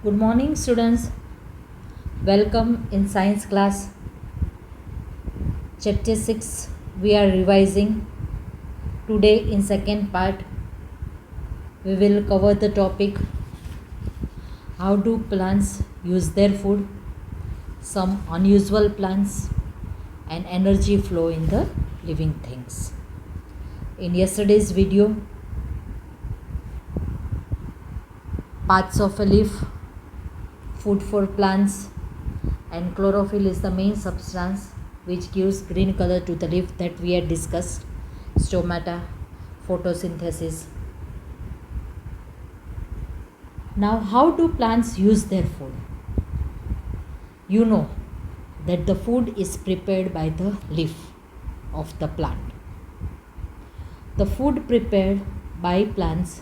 Good morning, students. Welcome in science class. Chapter 6 we are revising. Today in second part we will cover the topic how do plants use their food, some unusual plants and energy flow in the living things. In yesterday's video, parts of a leaf, food for plants, and chlorophyll is the main substance which gives green color to the leaf that we had discussed. Stomata, photosynthesis. Now, how do plants use their food? You know that the food is prepared by the leaf of the plant. The food prepared by plants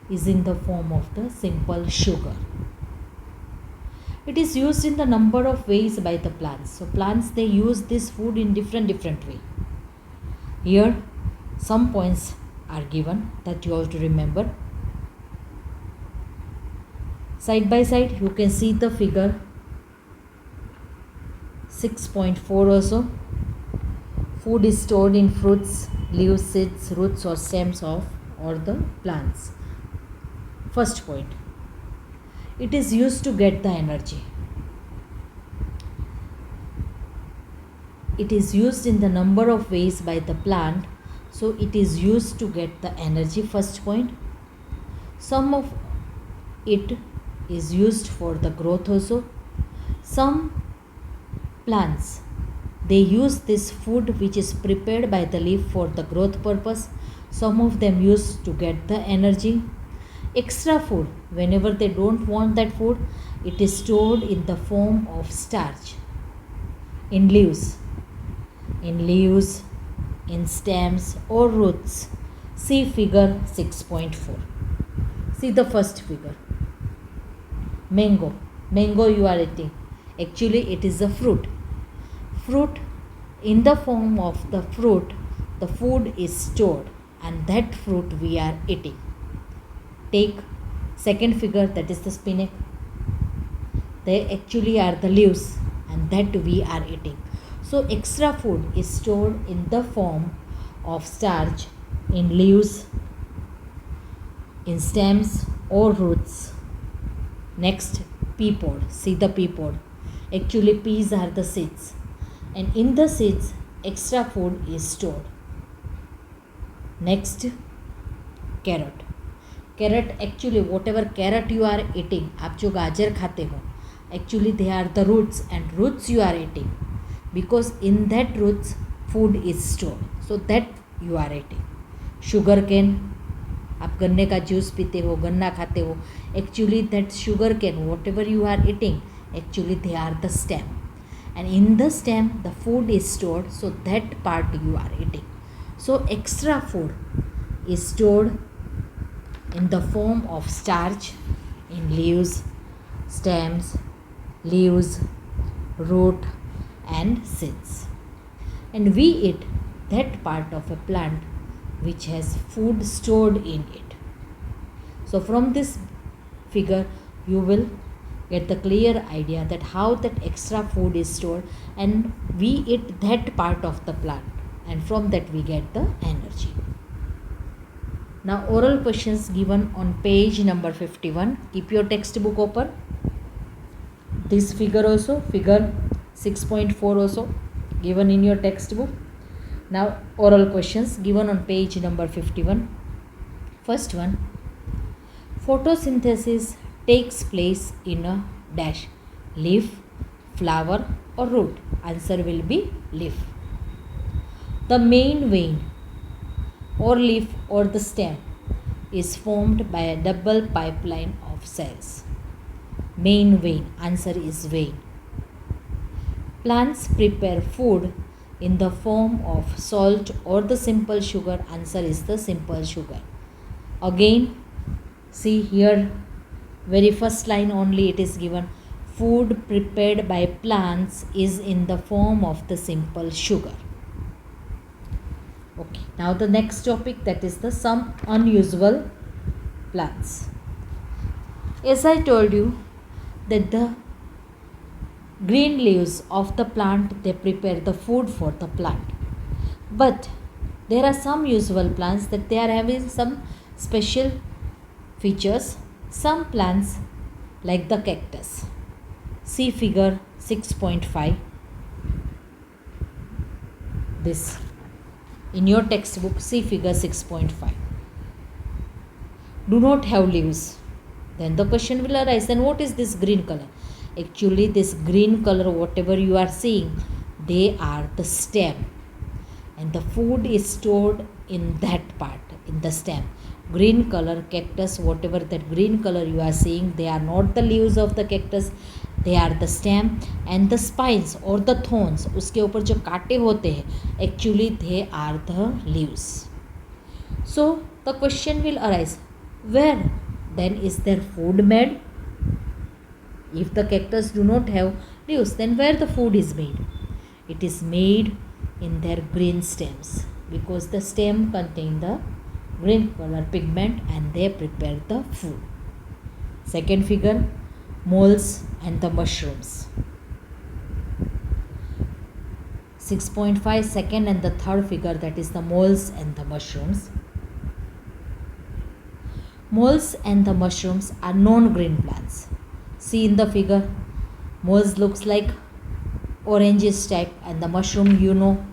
is in the form of the simple sugar. It is used in the number of ways by the plants. So plants, they use this food in different way. Here some points are given that you have to remember. Side by side you can see the figure 6.4 also. Food is stored in fruits, leaves, seeds, roots or stems of or the plants. First point, it is used to get the energy. It is used in the number of ways by the plant, so it is used to get the energy. First point, some of it is used for the growth also. Some plants, they use this food which is prepared by the leaf for the growth purpose. Some of them use to get the energy. Extra food, whenever they don't want that food, it is stored in the form of starch in leaves, in stems or roots. See figure 6.4. See the first figure. Mango you are eating. Actually it is a fruit. In the form of the fruit, the food is stored and that fruit we are eating. Take second figure, that is the spinach. They actually are the leaves and that we are eating. So extra food is stored in the form of starch in leaves, in stems or roots. Next, pea pod. See the pea pod. Actually peas are the seeds and in the seeds extra food is stored. Next, carrot. Actually whatever carrot you are eating, आप जो गाजर खाते हो, actually they are the roots and roots you are eating because in that roots food is stored, so that you are eating. Sugar cane, आप गन्ने का juice पीते हो, गन्ना खाते हो, actually that sugar cane whatever you are eating, actually they are the stem and in the stem the food is stored, so that part you are eating. So extra food is stored in the form of starch in leaves, stems, root and seeds, and we eat that part of a plant which has food stored in it. So from this figure you will get the clear idea that how that extra food is stored and we eat that part of the plant and from that we get the energy. Now oral questions given on page number 51. Keep your textbook open. This figure also, figure 6.4 also given in your textbook. Now oral questions given on page number 51. First one, photosynthesis takes place in a dash, leaf, flower or root. Answer will be leaf. The main vein or leaf or the stem is formed by a double pipeline of cells. Main vein, answer is vein. Plants prepare food in the form of salt or the simple sugar. Answer is the simple sugar. Again, see here, very first line only it is given. Food prepared by plants is in the form of the simple sugar. Okay, now the next topic, that is the some unusual plants. As I told you that the green leaves of the plant, they prepare the food for the plant. But there are some usual plants that they are having some special features. Some plants like the cactus, see figure 6.5, this in your textbook, see figure 6.5, do not have leaves. Then the question will arise, then what is this green color? Actually this green color, whatever you are seeing, they are the stem, and the food is stored in that part, in the stem. Green color cactus, whatever that green color you are seeing, they are not the leaves of the cactus, they are the stem, and the spines or the thorns, उसके ऊपर जो कांटे होते हैं, actually they are the leaves. So the question will arise, where then is their food made? If the cactus do not have leaves, then where the food is made? It is made in their green stems, because the stem contain the green color pigment and they prepare the food. Second figure, moles and the mushrooms. 6.5, second and the third figure, that is the moles and the mushrooms. Moles and the mushrooms are non-green plants. See in the figure, moles looks like oranges type, and the mushroom, you know,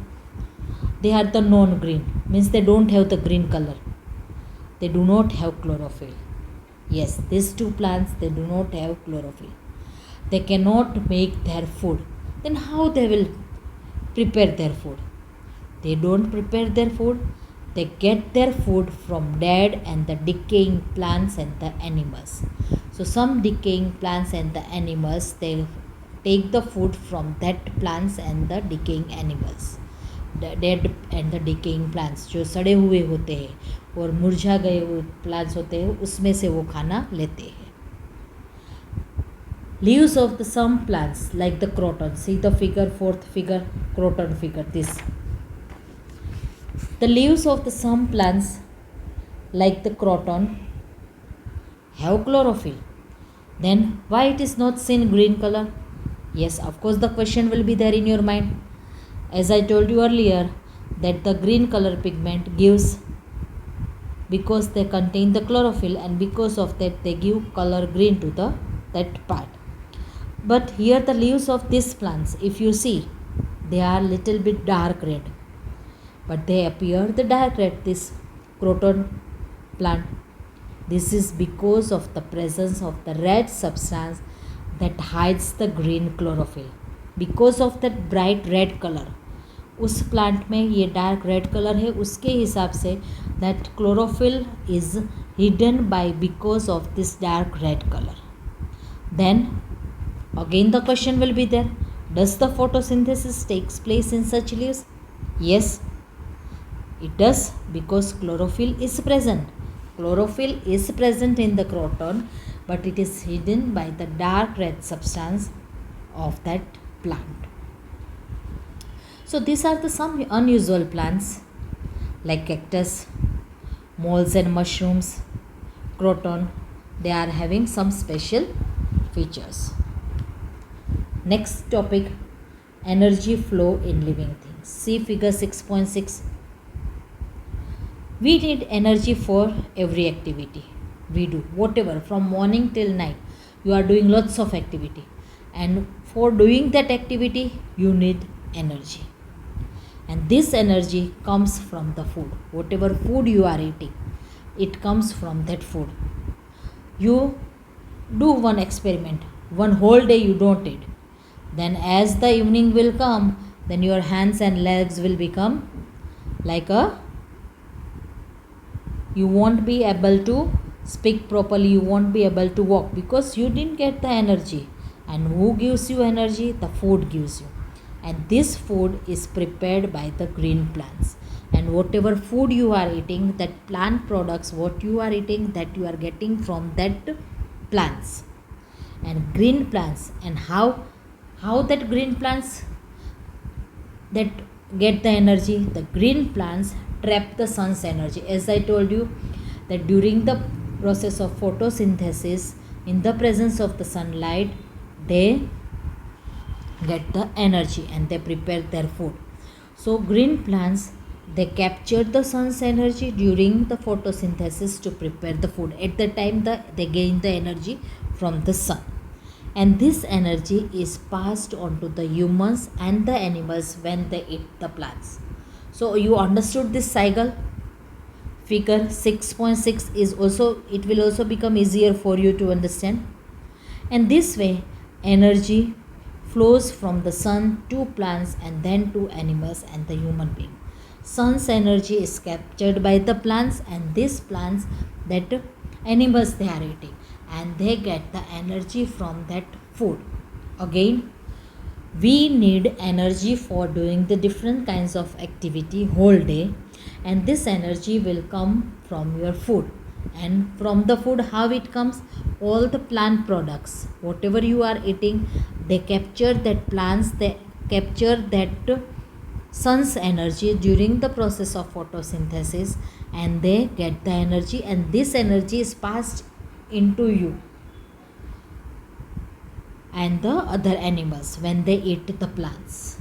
they are the non-green, means they don't have the green color. They do not have chlorophyll. Yes, these two plants, they do not have chlorophyll. They cannot make their food. Then how they will prepare their food? They don't prepare their food. They get their food from dead and the decaying plants and the animals. So some decaying plants and the animals, they take the food from that plants and the decaying animals. The dead and the decaying plants, जो सड़े हुए होते हैं और मुरझा गए हुए plants होते हैं, उसमें से वो खाना लेते हैं. Leaves of the some plants like the croton, see the figure, fourth figure, croton figure, this. The leaves of the some plants like the croton have chlorophyll. Then why it is not seen green color? Yes, of course the question will be there in your mind. As I told you earlier, that the green color pigment gives, because they contain the chlorophyll, and because of that they give color green to the that part. But here the leaves of these plants, if you see, they are little bit dark red, but they appear the dark red, this croton plant. This is because of the presence of the red substance that hides the green chlorophyll. Because of that bright red color, उस plant में ये dark red colour है, उसके हिसाब से that chlorophyll is hidden by because of this dark red colour. Then again the question will be there, does the photosynthesis takes place in such leaves? Yes, it does, because chlorophyll is present. Chlorophyll is present in the croton, but it is hidden by the dark red substance of that plant. So these are the some unusual plants like cactus, moles and mushrooms, croton. They are having some special features. Next topic, energy flow in living things. See figure 6.6. We need energy for every activity we do, whatever, from morning till night. You are doing lots of activity, and for doing that activity you need energy. And this energy comes from the food. Whatever food you are eating, it comes from that food. You do one experiment, one whole day you don't eat. Then as the evening will come, then your hands and legs will become like a, you won't be able to speak properly, you won't be able to walk, because you didn't get the energy. And who gives you energy? The food gives you. And this food is prepared by the green plants. And whatever food you are eating, that plant products, what you are eating, that you are getting from that plants. And green plants, and how that green plants that get the energy? The green plants trap the sun's energy. As I told you, that during the process of photosynthesis, in the presence of the sunlight, they get the energy and they prepare their food. So green plants, they capture the sun's energy during the photosynthesis to prepare the food. At the time they gain the energy from the sun, and this energy is passed on to the humans and the animals when they eat the plants. So you understood this cycle. Figure 6.6 is also, it will also become easier for you to understand. And this way energy flows from the sun to plants and then to animals and the human being. Sun's energy is captured by the plants, and these plants that animals they are eating, and they get the energy from that food. Again, we need energy for doing the different kinds of activity whole day, and this energy will come from your food. And from the food, how it comes? All the plant products, whatever you are eating, they capture that plants, they capture that sun's energy during the process of photosynthesis, and they get the energy, and this energy is passed into you and the other animals when they eat the plants.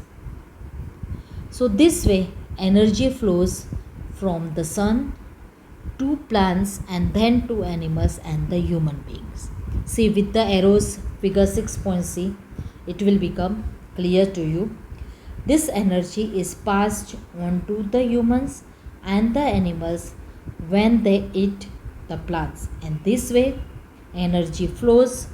So this way energy flows from the sun to plants and then to animals and the human beings. See, with the arrows, figure 6.c, it will become clear to you. This energy is passed on to the humans and the animals when they eat the plants, and this way energy flows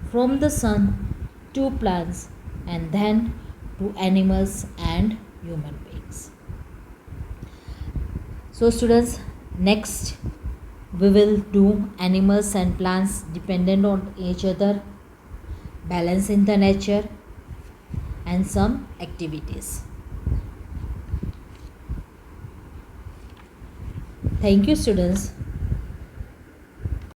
from the sun to plants and then to animals and human beings. So students, next we will do animals and plants dependent on each other, balance in the nature, and some activities. Thank you students.